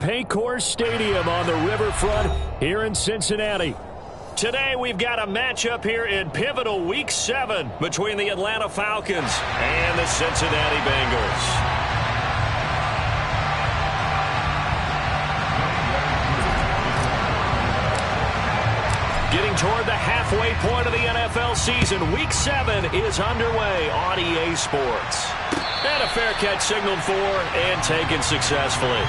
Paycor Stadium on the riverfront here in Cincinnati. Today we've got a matchup here in pivotal Week 7 between the Atlanta Falcons and the Cincinnati Bengals. Getting toward the halfway point of the NFL season, Week 7 is underway on EA Sports. And a fair catch signaled for and taken successfully.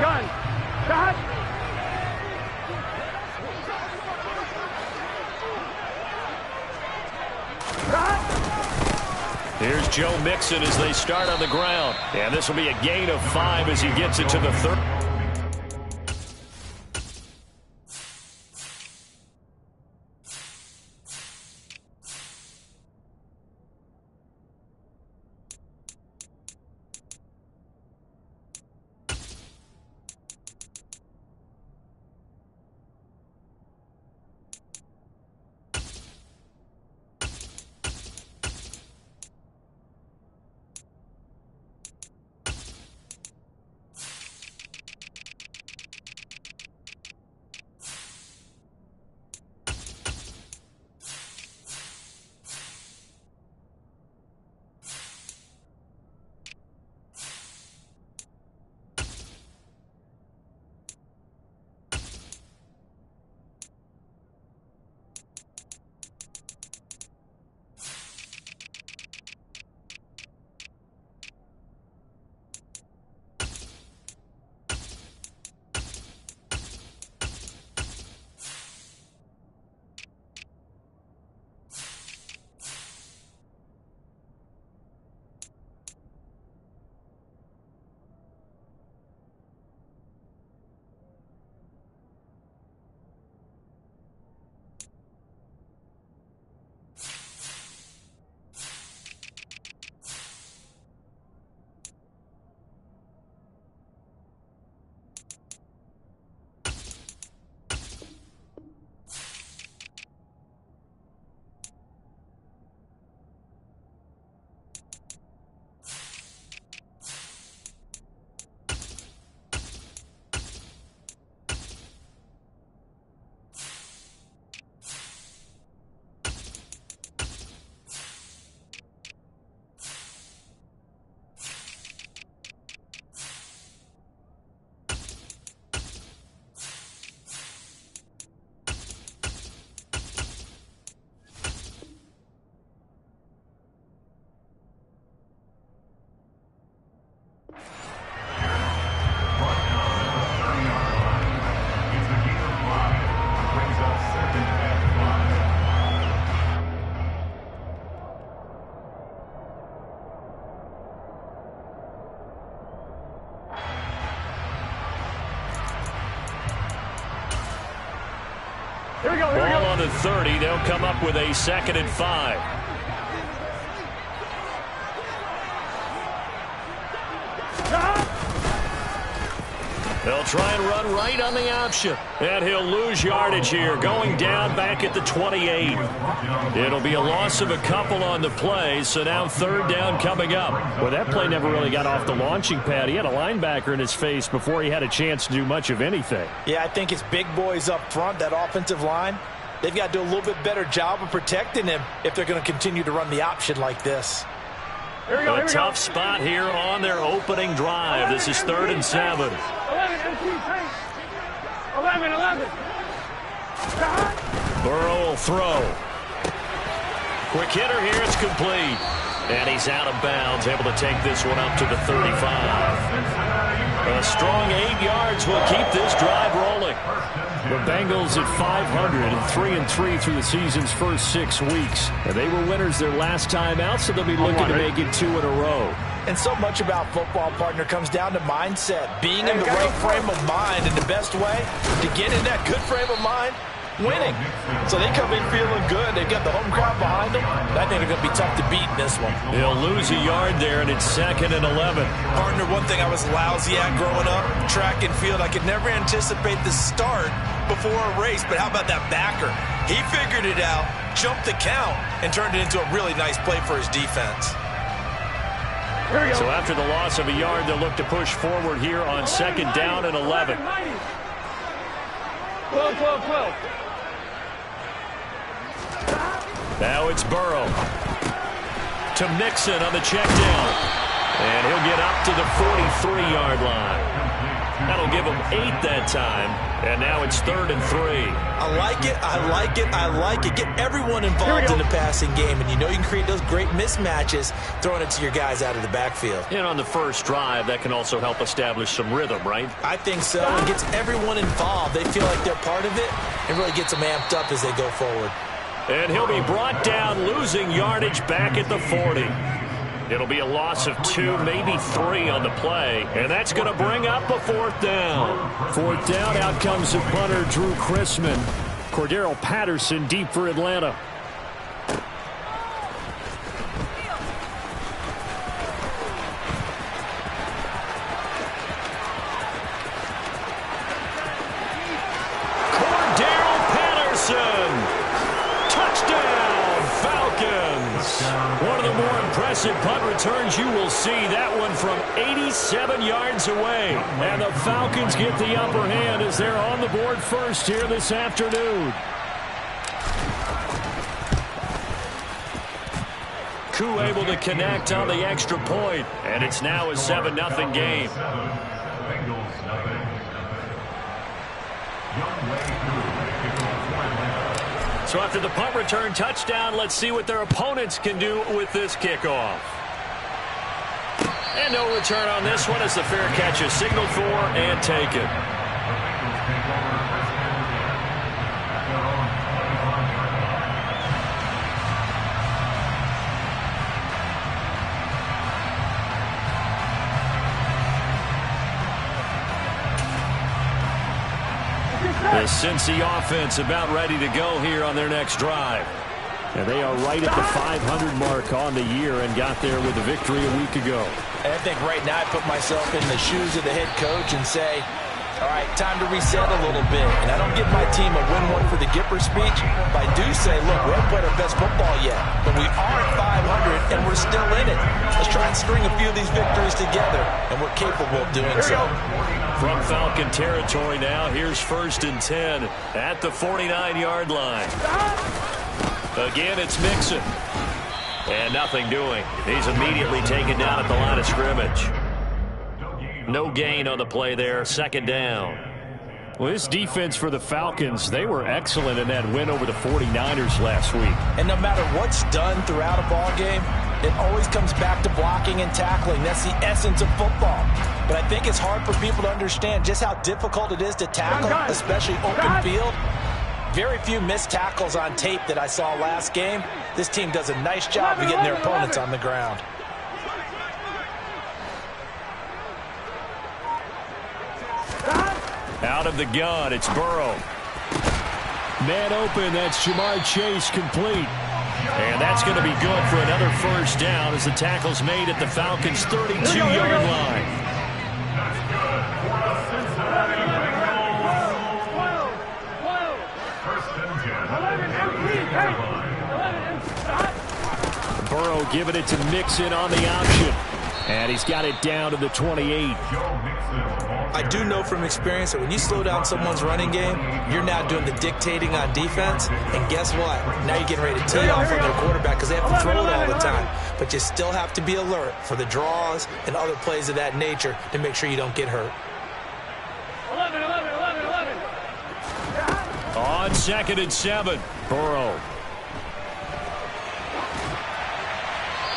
Gun. Shot. Here's Joe Mixon as they start on the ground. And this will be a gain of 5 as he gets it to the 30. Ball on the 30. They'll come up with a 2nd and 5. They'll try and run right on the option. And he'll lose yardage here, going down back at the 28. It'll be a loss of a couple on the play, so now 3rd down coming up. Well, that play never really got off the launching pad. He had a linebacker in his face before he had a chance to do much of anything. Yeah, I think it's big boys up front, that offensive line. They've got to do a little bit better job of protecting him if they're going to continue to run the option like this. A tough spot here on their opening drive. This is 3rd and 7. 11. Burrow will throw. Quick hitter here. It's complete. And he's out of bounds, able to take this one up to the 35. A strong 8 yards will keep this drive rolling. The Bengals at 500 and 3-3 through the season's first 6 weeks. And they were winners their last time out, so they'll be looking to make it 2 in a row. And so much about football, partner, comes down to mindset. Being in the right frame of mind, and the best way to get in that good frame of mind winning. So they come in feeling good. They've got the home crowd behind them. I think they're going to be tough to beat in this one. He'll lose a yard there, and it's 2nd and 11. Partner, one thing I was lousy at growing up, track and field, I could never anticipate the start before a race, but how about that backer? He figured it out, jumped the count, and turned it into a really nice play for his defense. So after the loss of a yard, they'll look to push forward here on 2nd down and 11. 12. Now it's Burrow to Mixon on the check down. And he'll get up to the 43-yard line. That'll give him 8 that time. And now it's 3rd and 3. I like it. Get everyone involved in the passing game. And you know you can create those great mismatches throwing it to your guys out of the backfield. And on the first drive, that can also help establish some rhythm, right? I think so. It gets everyone involved. They feel like they're part of it. It really gets them amped up as they go forward. And he'll be brought down, losing yardage back at the 40. It'll be a loss of 2, maybe 3 on the play. And that's going to bring up a 4th down. 4th down, out comes the punter, Drew Chrisman. Cordero Patterson deep for Atlanta. Cordero Patterson. Touchdown, Falcons. One of the more impressive punt returns you will see. That one from 87 yards away. And the Falcons get the upper hand as they're on the board first here this afternoon. Koo able to connect on the extra point. And it's now a 7-0 game. So after the punt return touchdown, let's see what their opponents can do with this kickoff. And no return on this one as the fair catch is signaled for and taken. The Cincy offense about ready to go here on their next drive. And they are right at the 500 mark on the year and got there with a victory a week ago. And I think right now I put myself in the shoes of the head coach and say, all right, time to reset a little bit. And I don't give my team a win one for the Gipper speech, but I do say, look, we haven't played our best football yet, but we are at 500 and we're still in it. Let's try and string a few of these victories together, and we're capable of doing so. From Falcon territory now, here's 1st and 10 at the 49-yard line. Again, it's Mixon. And nothing doing. He's immediately taken down at the line of scrimmage. No gain on the play there, 2nd down. Well, this defense for the Falcons, they were excellent in that win over the 49ers last week. And no matter what's done throughout a ball game, it always comes back to blocking and tackling. That's the essence of football. But I think it's hard for people to understand just how difficult it is to tackle, especially open field. Very few missed tackles on tape that I saw last game. This team does a nice job of getting their opponents on the ground. Out of the gun, it's Burrow. Man open, that's Jamar Chase complete. And that's going to be good for another 1st down as the tackle's made at the Falcons' 32-yard line. Burrow giving it to Mixon on the option. And he's got it down to the 28. I do know from experience that when you slow down someone's running game, you're now doing the dictating on defense. And guess what? Now you're getting ready to tee off on their quarterback because they have to throw it all the time. But you still have to be alert for the draws and other plays of that nature to make sure you don't get hurt. 11. On 2nd and 7, Burrow.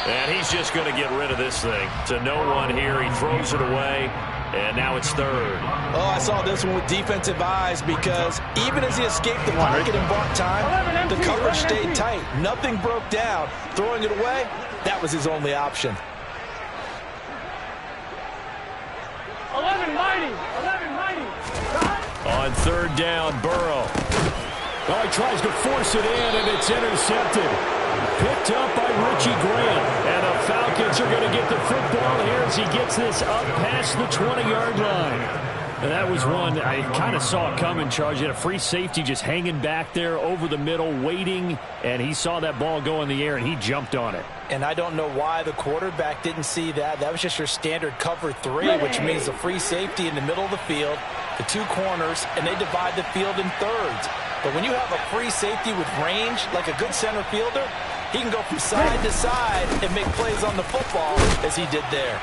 And he's just going to get rid of this thing. To no one here. He throws it away. And now it's 3rd. Oh, I saw this one with defensive eyes because even as he escaped the pocket and bought time, the coverage stayed tight. Nothing broke down. Throwing it away, that was his only option. 11 mighty. On 3rd down, Burrow. Well, he tries to force it in, and it's intercepted. Picked up by Richie Grant. And the Falcons are going to get the football here as he gets this up past the 20-yard line. And that was one I kind of saw coming, Charles. You had a free safety just hanging back there over the middle, waiting, and he saw that ball go in the air, and he jumped on it. And I don't know why the quarterback didn't see that. That was just your standard cover 3, which means a free safety in the middle of the field, the 2 corners, and they divide the field in thirds. But when you have a free safety with range, like a good center fielder, he can go from side to side and make plays on the football as he did there.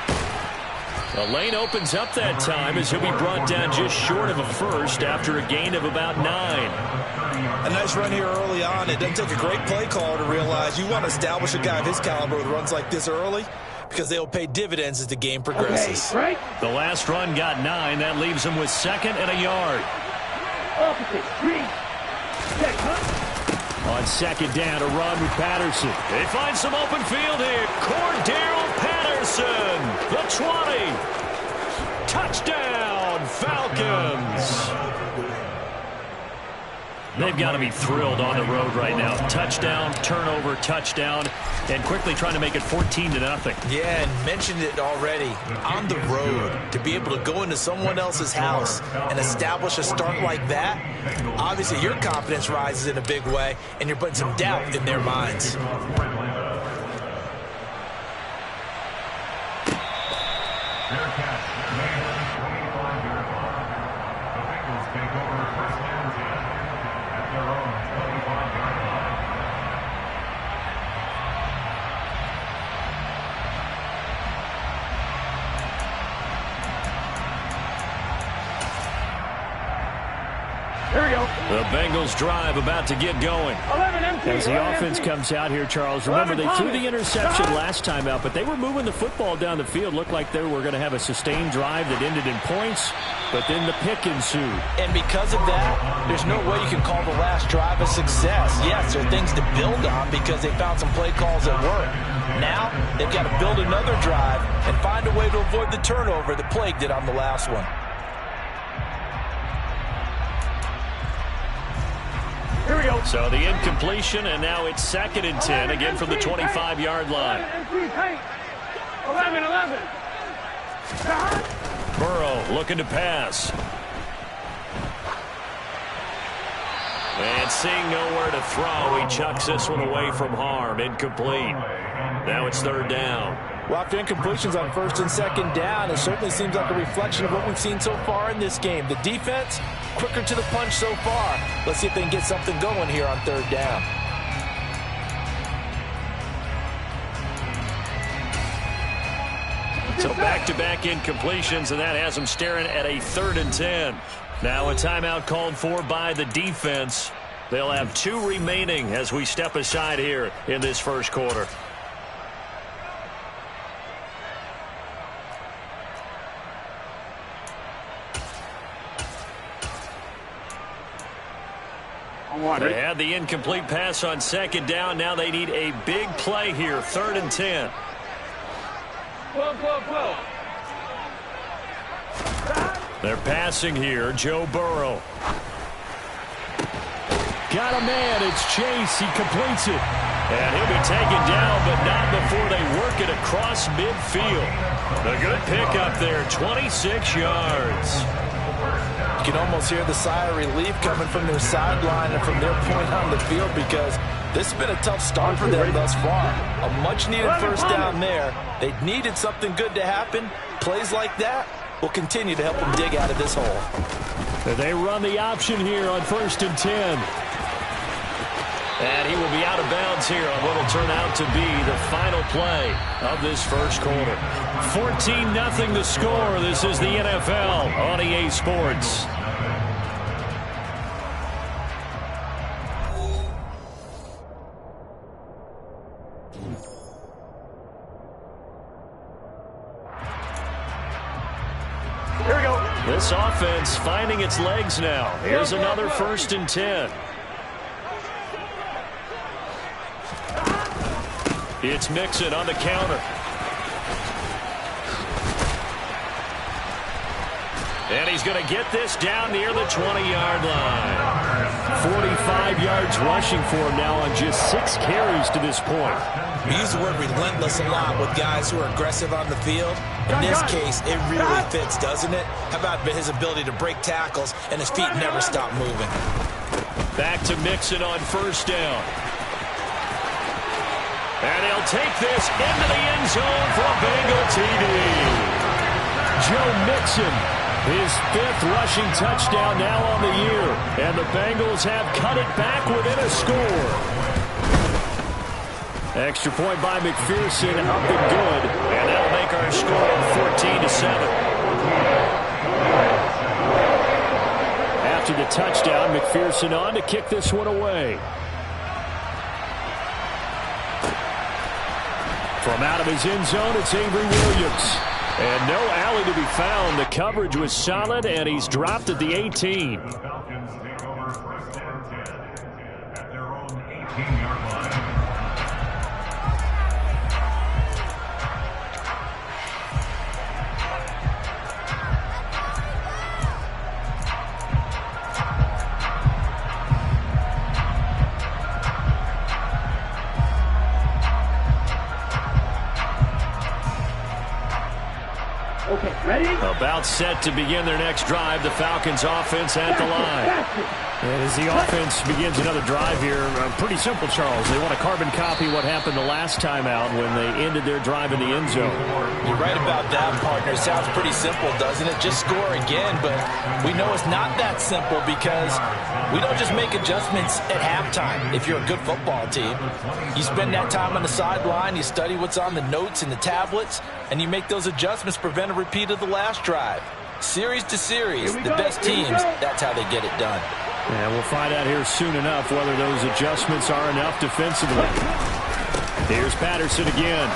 The lane opens up that time as he'll be brought down just short of a first after a gain of about 9. A nice run here early on. It doesn't take a great play caller to realize you want to establish a guy of his caliber with runs like this early because they will pay dividends as the game progresses. Okay, right. The last run got 9. That leaves him with 2nd and a yard. Opposite. Green. Check, huh? On 2nd down, a run with Patterson. They find some open field here. Cordero Patterson, the 20. Touchdown, Falcons. They've got to be thrilled on the road right now. Touchdown, turnover, touchdown, and quickly trying to make it 14-0. Yeah, and mentioned it already. On the road, to be able to go into someone else's house and establish a start like that, obviously your confidence rises in a big way, and you're putting some doubt in their minds. Here we go. The Bengals drive about to get going. 11 empty. As the 11 offense empty. comes out here, Charles, remember they threw the interception last time out, but they were moving the football down the field. Looked like they were going to have a sustained drive that ended in points, but then the pick ensued. And because of that, there's no way you can call the last drive a success. Yes, there are things to build on because they found some play calls that work. Now, they've got to build another drive and find a way to avoid the turnover that plagued it on the last one. Here we go. So the incompletion, and now it's 2nd and 10, again from the 25-yard line. 11. Burrow looking to pass. And seeing nowhere to throw, he chucks this one away from harm. Incomplete. Now it's 3rd down. Well, after incompletions on 1st and 2nd down, it certainly seems like a reflection of what we've seen so far in this game. The defense, quicker to the punch so far. Let's see if they can get something going here on 3rd down. So back-to-back incompletions, and that has them staring at a 3rd and 10. Now a timeout called for by the defense. They'll have 2 remaining as we step aside here in this first quarter. They had the incomplete pass on 2nd down. Now they need a big play here, 3rd and 10. 12. They're passing here. Joe Burrow. Got a man. It's Chase. He completes it. And he'll be taken down, but not before they work it across midfield. A good pickup there, 26 yards. You can almost hear the sigh of relief coming from their sideline and from their point on the field because this has been a tough start for them thus far. A much-needed first down there. They needed something good to happen. Plays like that will continue to help them dig out of this hole. They run the option here on 1st and 10. And he will be out of bounds here on what will turn out to be the final play of this first quarter. 14-0 the score. This is the NFL on EA Sports. Here we go. This offense finding its legs now. Here's another 1st and 10. It's Mixon on the counter. And he's going to get this down near the 20-yard line. 45 yards rushing for him now on just 6 carries to this point. We use the word relentless a lot with guys who are aggressive on the field. In this case, it really fits, doesn't it? How about his ability to break tackles and his feet never stop moving? Back to Mixon on first down. And he'll take this into the end zone for a Bengal TD. Joe Mixon, his 5th rushing touchdown now on the year. And the Bengals have cut it back within a score. Extra point by McPherson, up and good. And that'll make our score 14-7. After the touchdown, McPherson on to kick this one away. From out of his end zone, it's Avery Williams. And no alley to be found. The coverage was solid, and he's dropped at the 18. The Falcons take over first and 10 at their own 18-yard line. Okay, ready? About set to begin their next drive. The Falcons offense at the line. And as the offense begins another drive here, pretty simple, Charles. They want to carbon copy what happened the last time out when they ended their drive in the end zone. You're right about that, partner. Sounds pretty simple, doesn't it? Just score again, but we know it's not that simple because we don't just make adjustments at halftime. If you're a good football team, you spend that time on the sideline, you study what's on the notes and the tablets, and you make those adjustments, prevent a repeat of the last drive. Series to series, the best teams, that's how they get it done. And we'll find out here soon enough whether those adjustments are enough defensively. Here's Patterson again.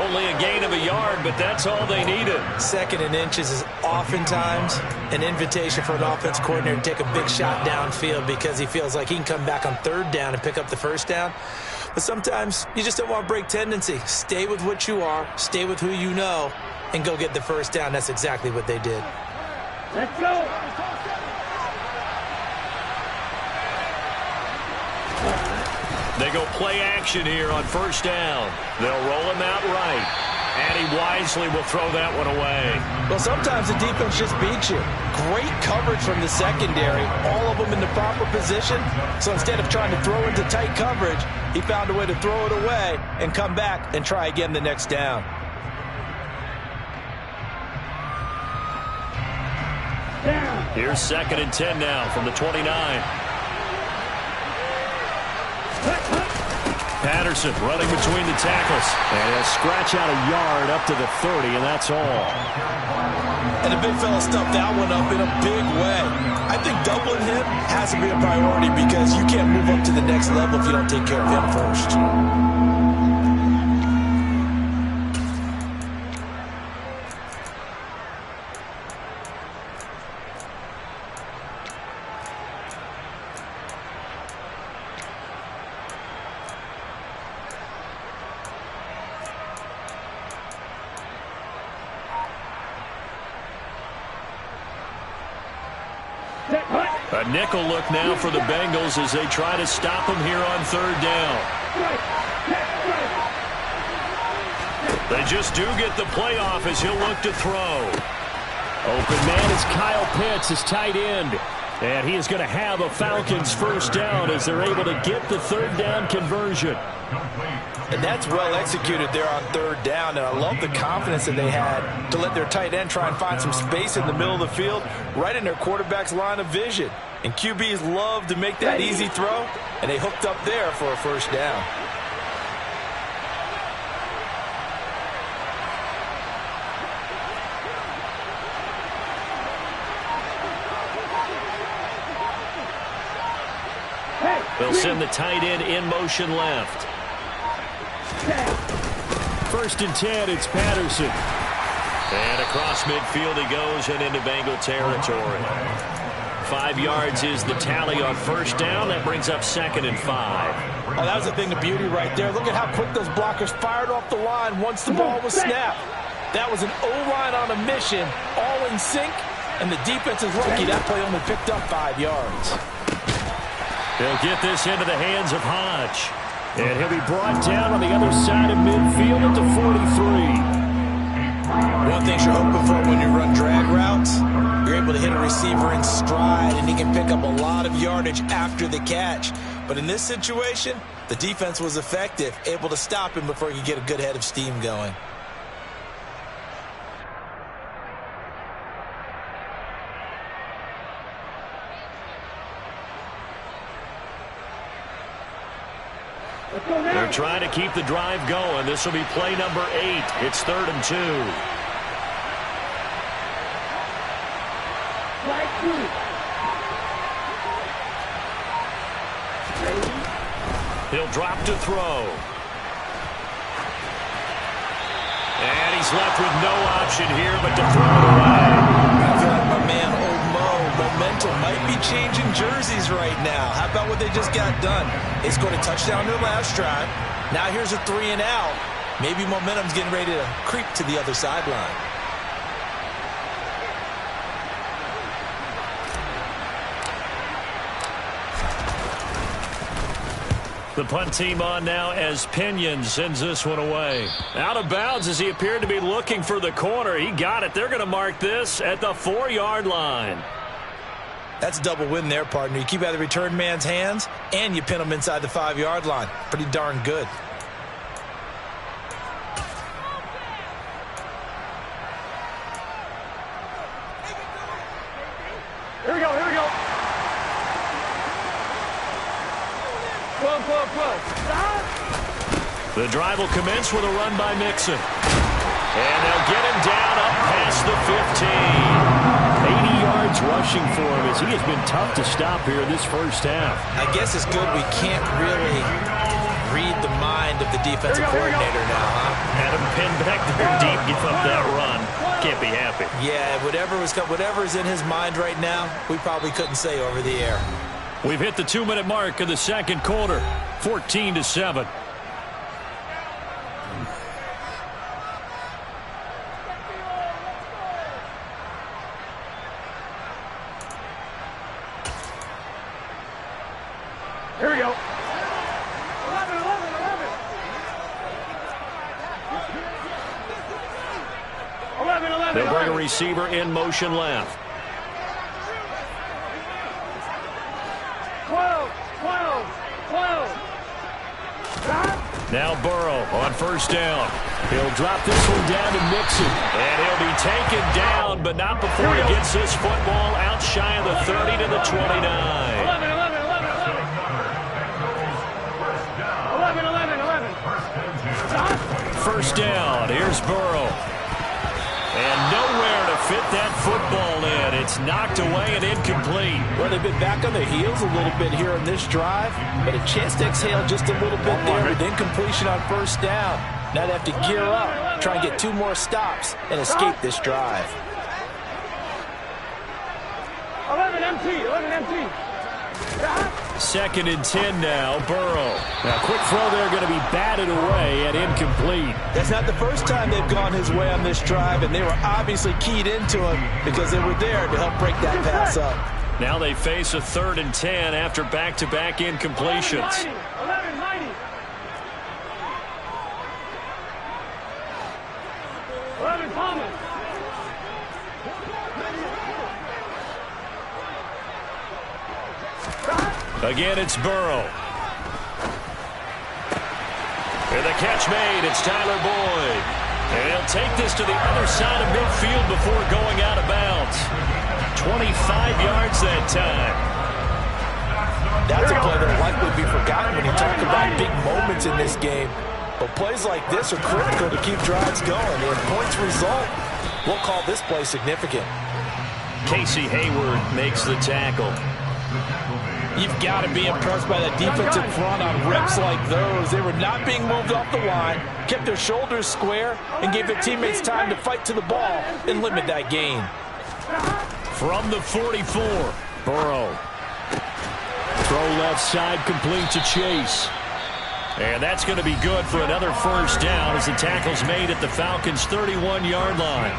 Only a gain of a yard, but that's all they needed. 2nd and inches is oftentimes an invitation for an offense coordinator to take a big shot downfield because he feels like he can come back on 3rd down and pick up the 1st down. But sometimes you just don't want to break tendency. Stay with what you are, stay with who you know, and go get the 1st down. That's exactly what they did. Let's go. They go play action here on 1st down. They'll roll him out right. And he wisely will throw that one away. Well, sometimes the defense just beats you. Great coverage from the secondary, all of them in the proper position. So instead of trying to throw into tight coverage, he found a way to throw it away and come back and try again the next down. Here's 2nd and 10 now from the 29. Patterson running between the tackles. And he'll scratch out a yard up to the 30, and that's all. And the big fella stuffed that one up in a big way. I think doubling him has to be a priority because you can't move up to the next level if you don't take care of him first. A nickel look now for the Bengals as they try to stop him here on 3rd down. They just do get the playoff as he'll look to throw. Open man is Kyle Pitts, his tight end. And he is going to have a Falcons 1st down as they're able to get the 3rd down conversion. And that's well executed there on 3rd down. And I love the confidence that they had to let their tight end try and find some space in the middle of the field, right in their quarterback's line of vision. And QBs love to make that easy throw, and they hooked up there for a 1st down. They'll send the tight end in motion left. 1st and 10, it's Patterson. And across midfield he goes and into Bengal territory. 5 yards is the tally on 1st down. That brings up 2nd and 5. Oh, that was a thing of beauty right there. Look at how quick those blockers fired off the line once the ball was snapped. That was an O-line on a mission, all in sync, and the defense is lucky that play only picked up 5 yards. They'll get this into the hands of Hodge. And he'll be brought down on the other side of midfield at the 43. One thing you're hoping for when you run drag routes, you're able to hit a receiver in stride, and he can pick up a lot of yardage after the catch. But in this situation, the defense was effective, able to stop him before he could get a good head of steam going. They're trying to keep the drive going. This will be play number 8. It's 3rd and 2. He'll drop to throw. And he's left with no option here but to throw it away. I feel like my man, Old Mo, momentum might be changing jerseys right now. How about what they just got done? They scored a touchdown their last drive. Now here's a 3 and out. Maybe momentum's getting ready to creep to the other sideline. The punt team on now as Pinion sends this one away. Out of bounds as he appeared to be looking for the corner. He got it. They're going to mark this at the 4-yard line. That's a double win there, partner. You keep out of the return man's hands, and you pin him inside the 5-yard line. Pretty darn good. Here we go, here we go. 12, 12, 12. Stop. The drive will commence with a run by Mixon. And they'll get him down up past the 15. 80 yards rushing for him as he has been tough to stop here in this first half. I guess it's good we can't really read the mind of the defensive coordinator now, huh? Had him pinned back there deep, give up that run. Can't be happy. Yeah, whatever's in his mind right now, we probably couldn't say over the air. We've hit the 2-minute mark of the second quarter, 14-7. Here we go. 11, 11, 11. They'll bring a receiver in motion left. 12, 12, 12. Now Burrow on first down. He'll drop this one down to Mixon. And he'll be taken down, but not before he gets this football out shy of the 30 to the 29. 11, 11, 11, 11. 11, 11, 11. Stop. First down. Here's Burrow. And nowhere to fit that football in. It's knocked away and incomplete. Well, they've been back on their heels a little bit here in this drive, but a chance to exhale just a little bit there with incompletion on first down. Now they have to gear up, try and get 2 more stops, and escape this drive. 11 empty, 11 empty. 2nd and 10 now, Burrow. Now, quick throw there going to be batted away and incomplete. That's not the first time they've gone his way on this drive, and they were obviously keyed into him because they were there to help break that pass up. Now they face a 3rd and 10 after back-to-back incompletions. 11, 90. 11, Thomas. Again, it's Burrow. And the catch made. It's Tyler Boyd. And he'll take this to the other side of midfield before going out of bounds. 25 yards that time. That's a play that will likely be forgotten when you talk about big moments in this game. But plays like this are critical to keep drives going. If points result, we'll call this play significant. Casey Hayward makes the tackle. You've got to be impressed by that defensive front on reps like those. They were not being moved off the line, kept their shoulders square, and gave their teammates time to fight to the ball and limit that gain. From the 44, Burrow. Throw left side complete to Chase. And that's going to be good for another first down as the tackle's made at the Falcons' 31-yard line.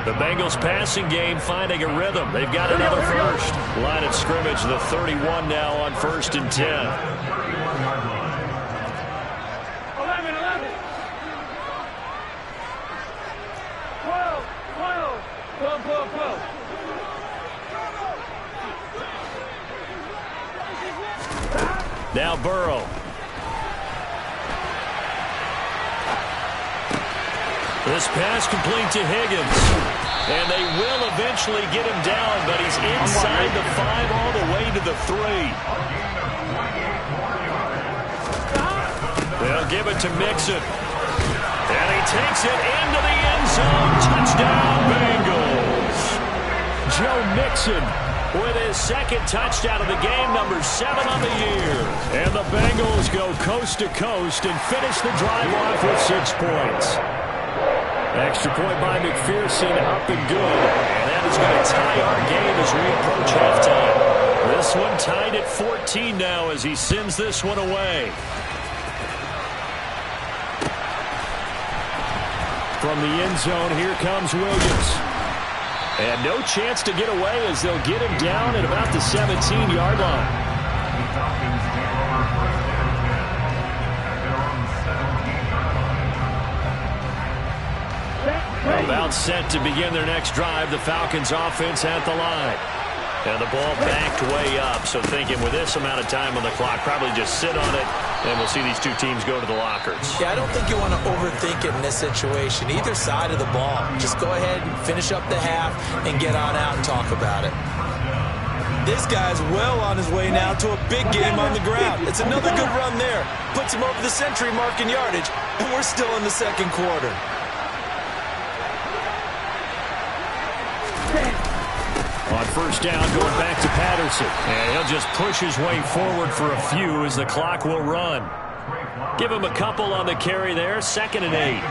The Bengals passing game finding a rhythm. They've got another first. Line of scrimmage, the 31 now on 1st and 10. 11. 12. Now Burrow. This pass complete to Higgins. And they will eventually get him down, but he's inside the 5 all the way to the 3. They'll give it to Mixon. And he takes it into the end zone. Touchdown, Bengals. Joe Mixon with his second touchdown of the game, number 7 on the year. And the Bengals go coast to coast and finish the drive off with 6 points. Extra point by McPherson, up and good. And that is going to tie our game as we approach halftime. This one tied at 14 now as he sends this one away. From the end zone, here comes Williams. And no chance to get away as they'll get him down at about the 17-yard line. About set to begin their next drive, the Falcons offense at the line. And the ball backed way up, so thinking with this amount of time on the clock, probably just sit on it, and we'll see these two teams go to the lockers. Yeah, I don't think you want to overthink it in this situation. Either side of the ball. Just go ahead and finish up the half and get on out and talk about it. This guy's well on his way now to a big game on the ground. It's another good run there. Puts him over the century mark in yardage, and we're still in the second quarter. On first down, going back to Patterson. And he'll just push his way forward for a few as the clock will run. Give him a couple on the carry there. 2nd and 8.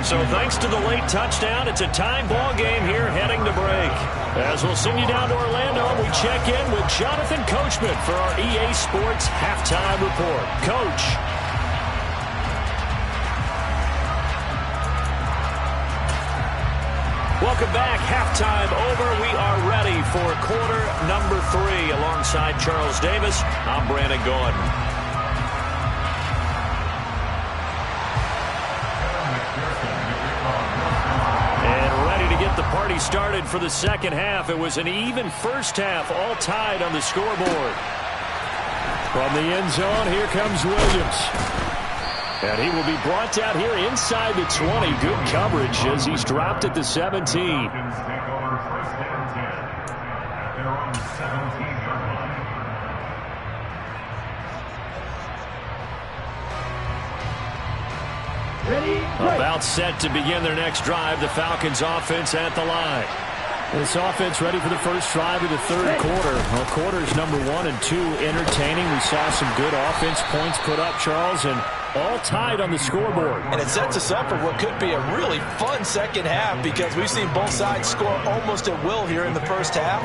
So thanks to the late touchdown, it's a time ball game here heading to break. As we'll send you down to Orlando, we check in with Jonathan Coachman for our EA Sports Halftime Report. Coach. Welcome back. Halftime over. We are ready for quarter number 3. Alongside Charles Davis, I'm Brandon Gordon. And ready to get the party started for the second half. It was an even first half, all tied on the scoreboard. From the end zone, here comes Williams. And he will be brought down here inside the 20. Good coverage as he's dropped at the 17. About set to begin their next drive, the Falcons offense at the line. This offense ready for the first drive of the third quarter. Well, quarters number 1 and 2 entertaining. We saw some good offense points put up, Charles, and all tied on the scoreboard. And it sets us up for what could be a really fun second half because we've seen both sides score almost at will here in the first half.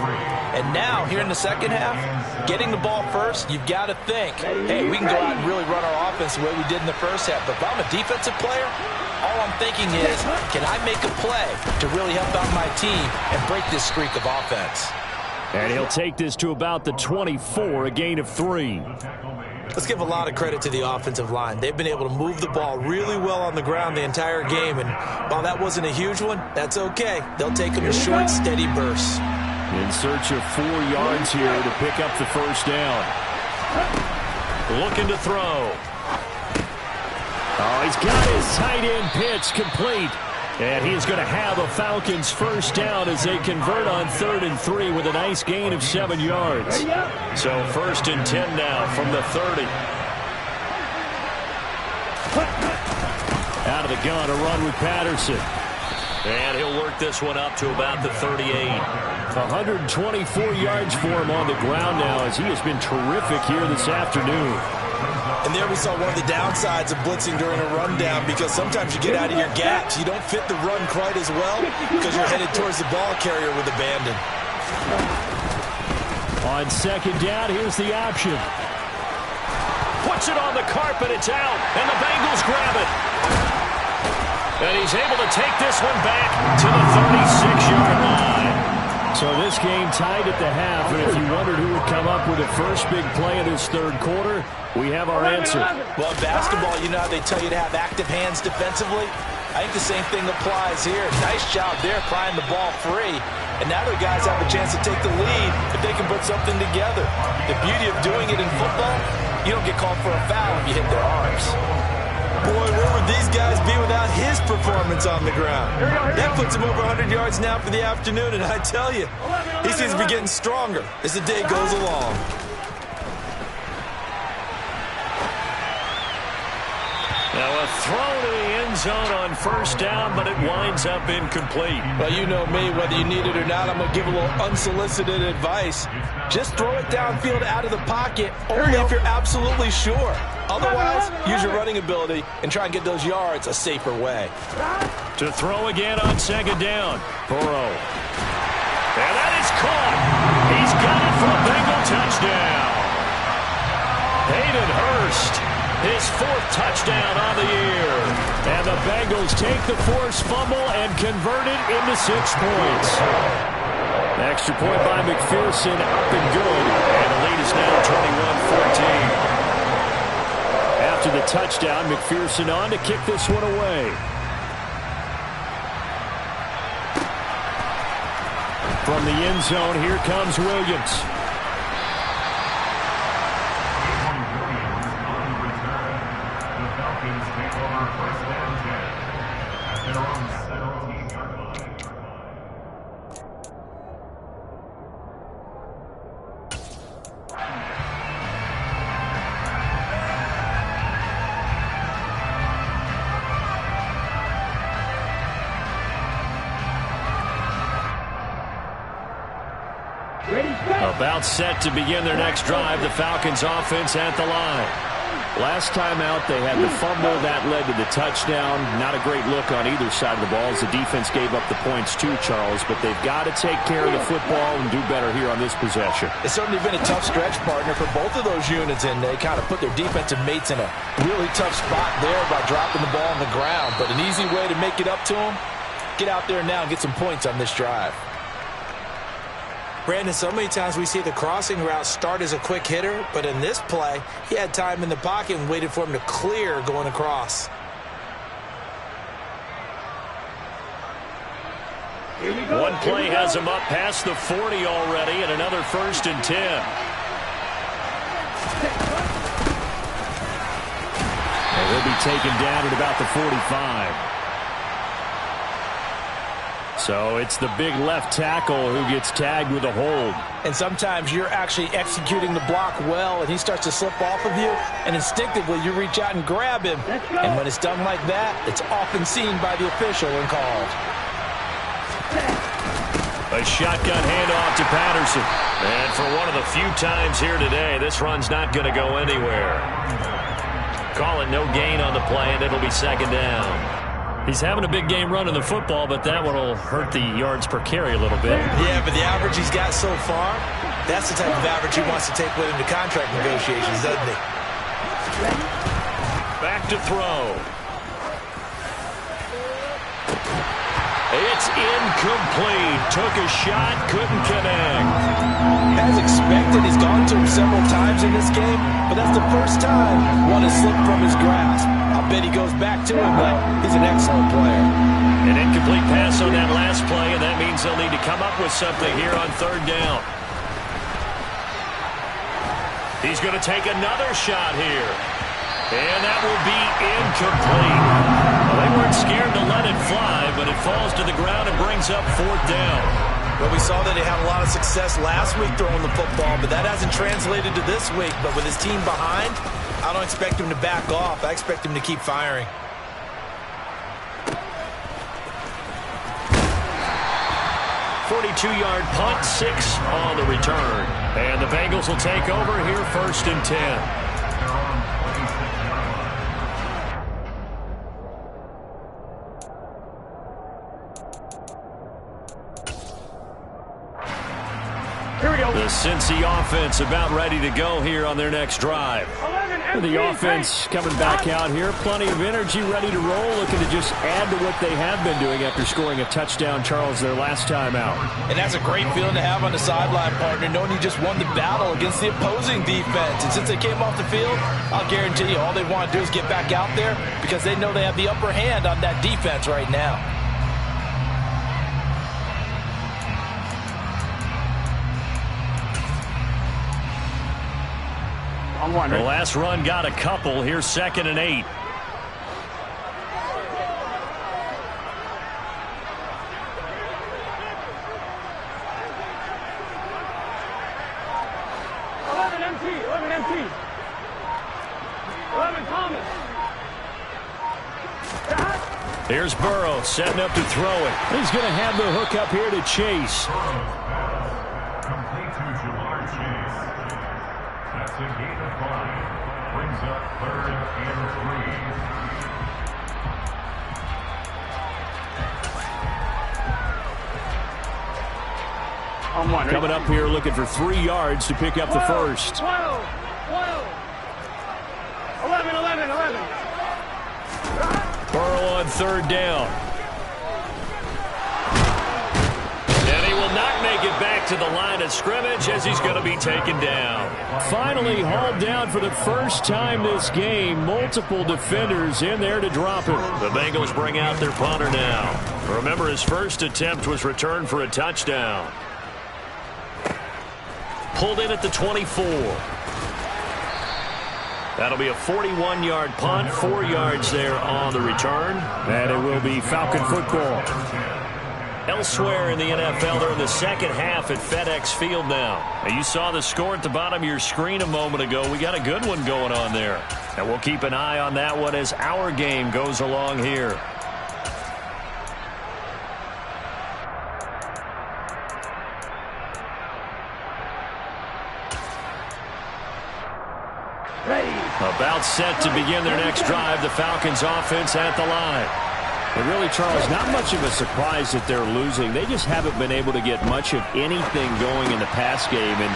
And now, here in the second half, getting the ball first, you've got to think, hey, we can go out and really run our offense the way we did in the first half. But if I'm a defensive player, all I'm thinking is, can I make a play to really help out my team and break this streak of offense? And he'll take this to about the 24, a gain of 3. Let's give a lot of credit to the offensive line. They've been able to move the ball really well on the ground the entire game. And while that wasn't a huge one, that's okay. They'll take them in short, steady bursts. In search of 4 yards here to pick up the first down. Looking to throw. Oh, he's got his tight end pitch complete. And he's going to have a Falcons first down as they convert on 3rd and 3 with a nice gain of 7 yards. So 1st and 10 now from the 30. Out of the gun, a run with Patterson. And he'll work this one up to about the 38. 124 yards for him on the ground now as he has been terrific here this afternoon. And there we saw one of the downsides of blitzing during a rundown because sometimes you get out of your gaps. You don't fit the run quite as well because you're headed towards the ball carrier with abandon. On second down, here's the option. Puts it on the carpet. It's out. And the Bengals grab it. And he's able to take this one back to the 36-yard line. So this game tied at the half, and if you wondered who would come up with the first big play in this third quarter, we have our answer. Well, in basketball, you know how they tell you to have active hands defensively? I think the same thing applies here. Nice job there prying the ball free. And now the guys have a chance to take the lead if they can put something together. The beauty of doing it in football, you don't get called for a foul if you hit their arms. Boy, where would these guys be without his performance on the ground? That puts him over 100 yards now for the afternoon, and I tell you, he seems to be getting stronger as the day goes along. Now a throw to the end zone on first down, but it winds up incomplete. Well, you know me, whether you need it or not, I'm going to give a little unsolicited advice. Just throw it downfield out of the pocket, only if you're absolutely sure. Otherwise, use your running ability and try and get those yards a safer way. To throw again on second down. Burrow. And that is caught. He's got it for a Bengal touchdown. Hayden Hurst, his fourth touchdown on the year. And the Bengals take the forced fumble and convert it into 6 points. Extra point by McPherson, up and good. And the lead is now 21-14. After the touchdown, McPherson on to kick this one away. From the end zone, here comes Williams. The Falcons take over first and 10 at their own 17-yard line. About set to begin their next drive, the Falcons offense at the line. Last time out, they had the fumble. That led to the touchdown. Not a great look on either side of the ball as the defense gave up the points too, Charles. But they've got to take care of the football and do better here on this possession. It's certainly been a tough stretch, partner, for both of those units, and they kind of put their defensive mates in a really tough spot there by dropping the ball on the ground. But an easy way to make it up to them, get out there now and get some points on this drive. Brandon, so many times we see the crossing route start as a quick hitter, but in this play, he had time in the pocket and waited for him to clear going across. One play has him up past the 40 already, and another 1st and 10. And he'll be taken down at about the 45. So it's the big left tackle who gets tagged with a hold. And sometimes you're actually executing the block well, and he starts to slip off of you, and instinctively you reach out and grab him. And when it's done like that, it's often seen by the official and called. A shotgun handoff to Patterson. And for one of the few times here today, this run's not going to go anywhere. Call it no gain on the play, and it'll be second down. He's having a big game running the football, but that one will hurt the yards per carry a little bit. Yeah, but the average he's got so far, that's the type of average he wants to take with him to contract negotiations, doesn't he? Back to throw. It's incomplete. Took a shot, couldn't connect. As expected, he's gone to him several times in this game, but that's the first time one has slipped from his grasp. I bet he goes back to him, though. He's an excellent player. An incomplete pass on that last play, and that means they'll need to come up with something here on third down. He's going to take another shot here. And that will be incomplete. Well, they weren't scared to let it fly, but it falls to the ground and brings up fourth down. Well, we saw that he had a lot of success last week throwing the football, but that hasn't translated to this week. But with his team behind, I don't expect him to back off. I expect him to keep firing. .42-yard punt, 6 on the return. And the Bengals will take over here 1st and 10. Here we go. The Cincy offense about ready to go here on their next drive. The offense coming back out here. Plenty of energy, ready to roll, looking to just add to what they have been doing after scoring a touchdown, Charles, their last time out. And that's a great feeling to have on the sideline, partner, knowing you just won the battle against the opposing defense. And since they came off the field, I'll guarantee you all they want to do is get back out there because they know they have the upper hand on that defense right now. The last run got a couple. Here's 2nd and 8. Here's Burrow setting up to throw it. He's going to have the hook up here to Chase. Complete to Jamar Chase. That's a gain of 5. Brings up 3rd and 3. Coming up here looking for 3 yards to pick up the first. 12. 11. Burrow on 3rd down. And he will not make it back to the line of scrimmage as he's going to be taken down. Finally hauled down for the first time this game. Multiple defenders in there to drop him. The Bengals bring out their punter now. Remember, his first attempt was returned for a touchdown. Pulled in at the 24. That'll be a 41-yard punt, 4 yards there on the return. And it will be Falcon football. Elsewhere in the NFL, they're in the second half at FedEx Field now. You saw the score at the bottom of your screen a moment ago. We got a good one going on there. And we'll keep an eye on that one as our game goes along here. About set to begin their next drive. The Falcons offense at the line. And really, Charles, not much of a surprise that they're losing. They just haven't been able to get much of anything going in the pass game. And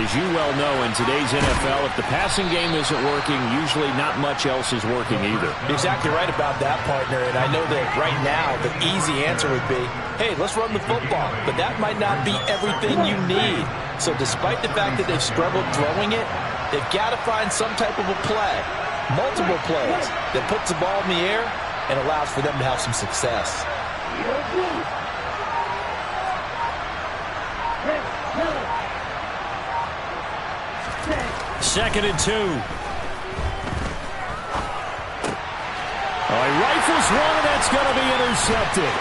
as you well know, in today's NFL, if the passing game isn't working, usually not much else is working either. You're exactly right about that, partner. And I know that right now the easy answer would be, hey, let's run the football. But that might not be everything you need. So despite the fact that they've struggled throwing it, they've got to find some type of a play, multiple plays, that puts the ball in the air and allows for them to have some success. 2nd and 2. He rifles one, and that's going to be intercepted.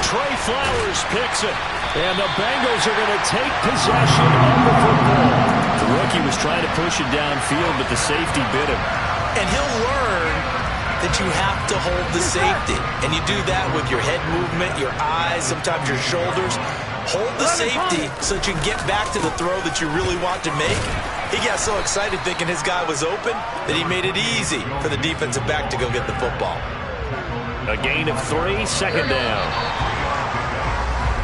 Trey Flowers picks it. And the Bengals are going to take possession of the football. The rookie was trying to push it downfield, but the safety bit him. And he'll learn that you have to hold the safety. And you do that with your head movement, your eyes, sometimes your shoulders. Hold the safety so that you can get back to the throw that you really want to make. He got so excited thinking his guy was open that he made it easy for the defensive back to go get the football. A gain of 3, 2nd down.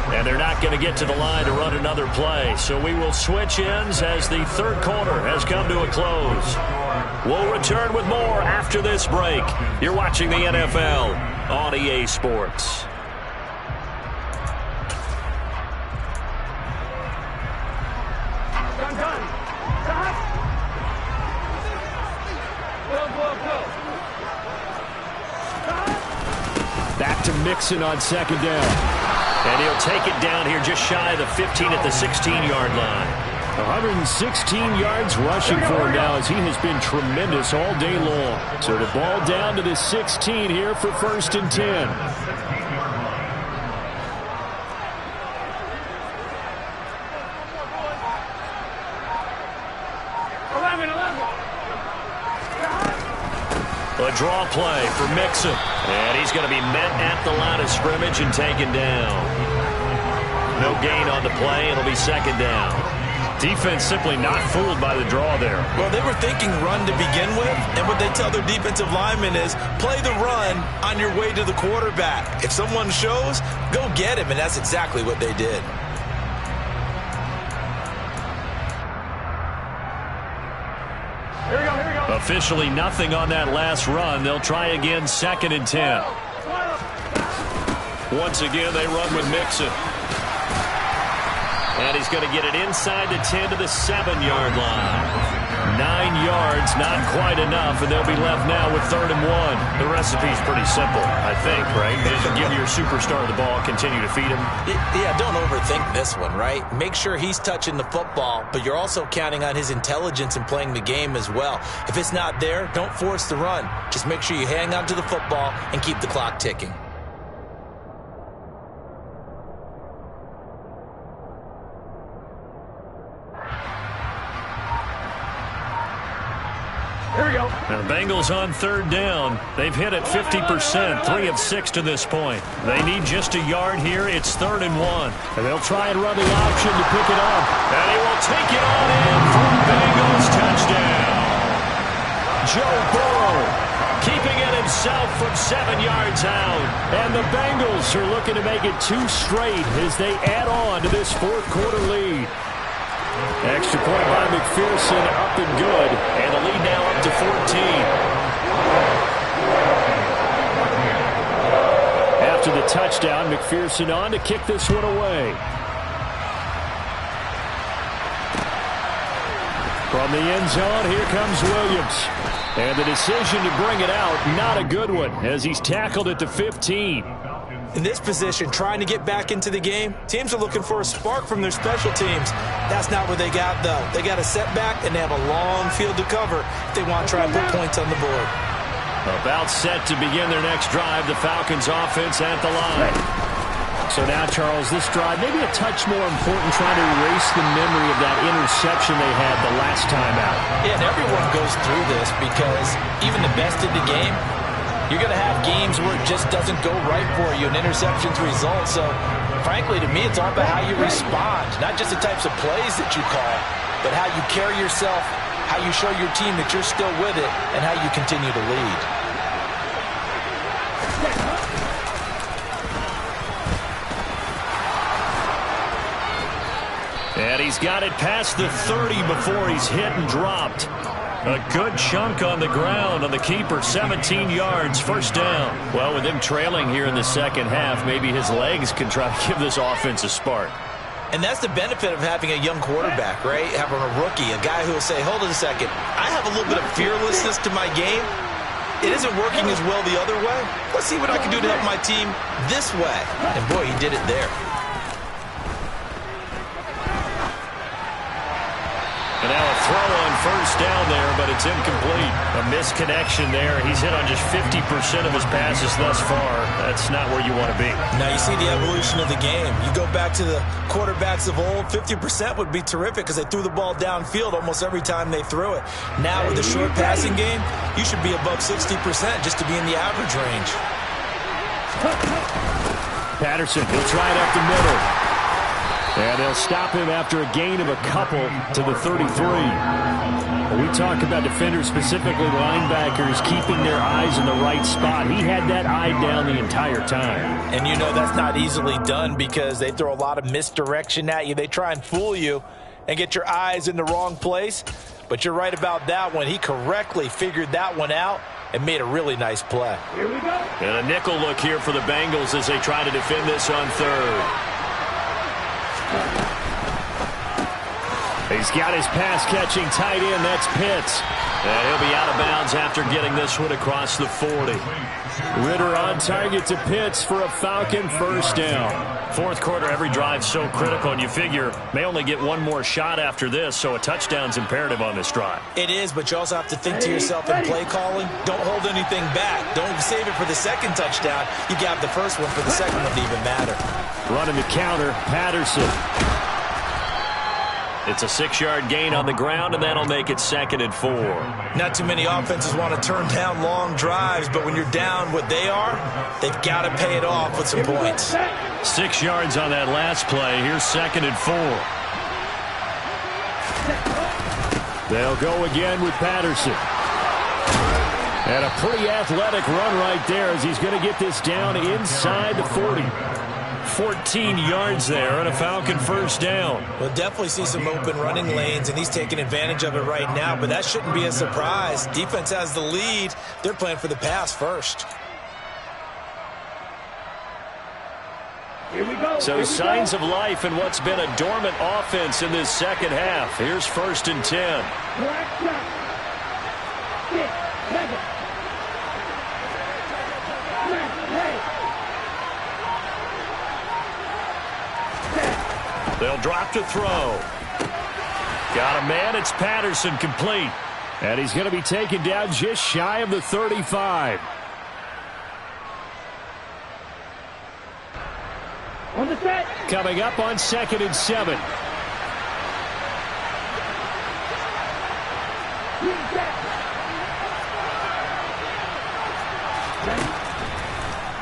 And they're not going to get to the line to run another play. So we will switch ends as the 3rd quarter has come to a close. We'll return with more after this break. You're watching the NFL on EA Sports. Back to Mixon on 2nd down. And he'll take it down here just shy of the 15 at the 16-yard line. 116 yards rushing for him now as he has been tremendous all day long. So the ball down to the 16 here for 1st and 10. A draw play for Mixon. And he's going to be met at the line of scrimmage and taken down. No gain on the play. It'll be 2nd down. Defense simply not fooled by the draw there. Well, they were thinking run to begin with, and what they tell their defensive linemen is play the run on your way to the quarterback. If someone shows, go get him, and that's exactly what they did. Officially nothing on that last run. They'll try again, 2nd and 10. Once again, they run with Mixon. And he's going to get it inside the 10 to the 7-yard line. 9 yards, not quite enough, and they'll be left now with 3rd and 1. The recipe's pretty simple, I think, right? Just give your superstar the ball, continue to feed him. Yeah, don't overthink this one, right? Make sure he's touching the football, but you're also counting on his intelligence in playing the game as well. If it's not there, don't force the run. Just make sure you hang on to the football and keep the clock ticking. Here we go. Now the Bengals on 3rd down. They've hit it 50%, 3 of 6 to this point. They need just a yard here. It's 3rd and 1. And they'll try and run the option to pick it up. And he will take it on in for a Bengals touchdown. Joe Burrow keeping it himself from 7 yards out. And the Bengals are looking to make it 2 straight as they add on to this 4th quarter lead. Extra point by McPherson, up and good. And the lead now up to 14. After the touchdown, McPherson on to kick this one away. From the end zone, here comes Williams. And the decision to bring it out, not a good one, as he's tackled at the 15. In this position, trying to get back into the game, teams are looking for a spark from their special teams. That's not what they got, though. They got a setback, and they have a long field to cover if they want to try and put points on the board. About set to begin their next drive, the Falcons offense at the line. So now, Charles, this drive maybe a touch more important, trying to erase the memory of that interception they had the last time out. Yeah, and everyone goes through this because even the best in the game, you're going to have games where it just doesn't go right for you, and interceptions result. So, frankly, to me, it's all about how you respond, not just the types of plays that you call, but how you carry yourself, how you show your team that you're still with it, and how you continue to lead. And he's got it past the 30 before he's hit and dropped. A good chunk on the ground on the keeper, 17 yards, 1st down. Well, with him trailing here in the 2nd half, maybe his legs can try to give this offense a spark. And that's the benefit of having a young quarterback, right? Having a rookie, a guy who will say, hold on a second, I have a little bit of fearlessness to my game. It isn't working as well the other way. Let's see what I can do to help my team this way. And, boy, he did it there. And now a throw on 1st down there, but it's incomplete. A misconnection there. He's hit on just 50% of his passes thus far. That's not where you want to be. Now you see the evolution of the game. You go back to the quarterbacks of old, 50% would be terrific because they threw the ball downfield almost every time they threw it. Now with the short passing game, you should be above 60% just to be in the average range. Patterson, he'll try it up the middle. And they'll stop him after a gain of a couple to the 33. When we talk about defenders, specifically linebackers, keeping their eyes in the right spot. He had that eye down the entire time. And you know that's not easily done because they throw a lot of misdirection at you. They try and fool you and get your eyes in the wrong place. But you're right about that one. He correctly figured that one out and made a really nice play. Here we go. And a nickel look here for the Bengals as they try to defend this on 3rd. He's got his pass-catching tight end. That's Pitts. And he'll be out of bounds after getting this one across the 40. Ritter on target to Pitts for a Falcon 1st down. 4th quarter, every drive so critical, and you figure may only get one more shot after this, so a touchdown's imperative on this drive. It is, but you also have to think to yourself in play calling. Don't hold anything back. Don't save it for the 2nd touchdown. You got the 1st one for the 2nd one to even matter. Running the counter, Patterson. It's a 6-yard gain on the ground, and that'll make it 2nd and 4. Not too many offenses want to turn down long drives, but when you're down what they are, they've got to pay it off with some points. 6 yards on that last play. Here's 2nd and 4. They'll go again with Patterson. And a pretty athletic run right there as he's going to get this down inside the 40. 14 yards there and a Falcon first down. We'll definitely see some open running lanes, and he's taking advantage of it right now, but that shouldn't be a surprise. Defense has the lead. They're playing for the pass first. Here we go. So signs of life in what's been a dormant offense in this second half. Here's 1st and 10. Black shot. 6, 7. They'll drop to throw. Got a man. It's Patterson, complete. And he's going to be taken down just shy of the 35. On the set. Coming up on 2nd and 7.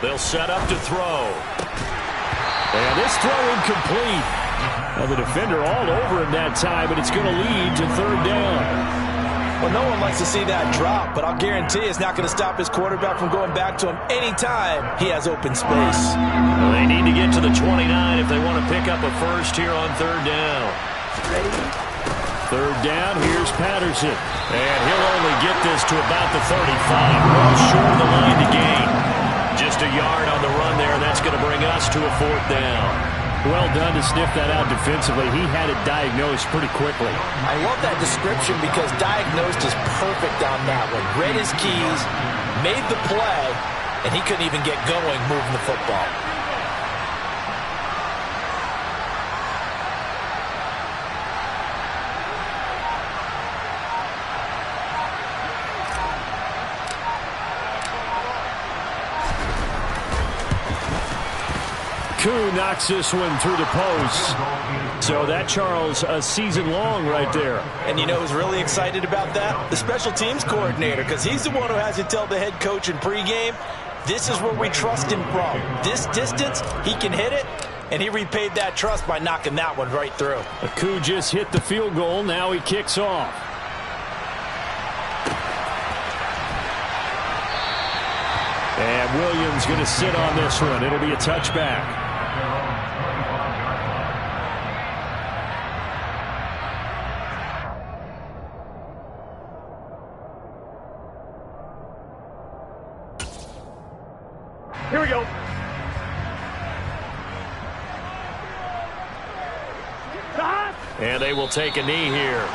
They'll set up to throw. And this throw incomplete. Now the defender all over him that time, but it's going to lead to 3rd down. Well, no one likes to see that drop, but I'll guarantee it's not going to stop his quarterback from going back to him anytime he has open space. Well, they need to get to the 29 if they want to pick up a first here on 3rd down. 3rd down, here's Patterson. And he'll only get this to about the 35. Well short of the line to gain. Just a yard on the run there, and that's going to bring us to a 4th down. Well done to sniff that out defensively. He had it diagnosed pretty quickly. I love that description because diagnosed is perfect on that one. Read his keys, made the play, and he couldn't even get going moving the football. Koo knocks this one through the post. So that, Charles, a season long right there. And you know who's really excited about that? The special teams coordinator, because he's the one who has to tell the head coach in pregame, this is where we trust him from. This distance, he can hit it, and he repaid that trust by knocking that one right through. Koo just hit the field goal. Now he kicks off. And Williams going to sit on this one. It'll be a touchback. Here we go. And they will take a knee here.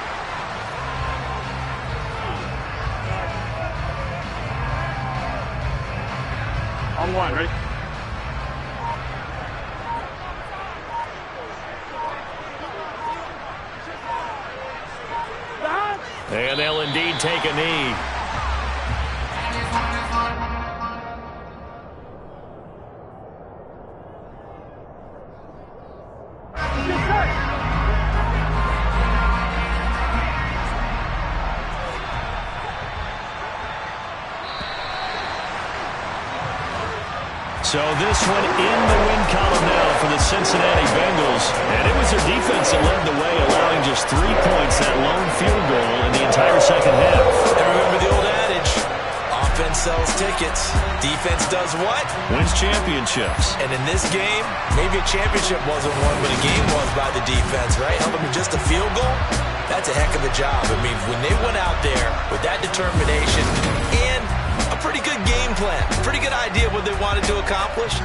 On 1, ready? And they'll indeed take a knee. So this one in the win column now for the Cincinnati Bengals. And it was their defense that led the way, allowing just 3 points, that lone field goal in the entire second half. And remember the old adage, offense sells tickets. Defense does what? Wins championships. And in this game, maybe a championship wasn't won, but a game was by the defense, right? Held them to just a field goal. That's a heck of a job. I mean, when they went out there with that determination and a pretty good game plan, pretty good idea of what they wanted to accomplish,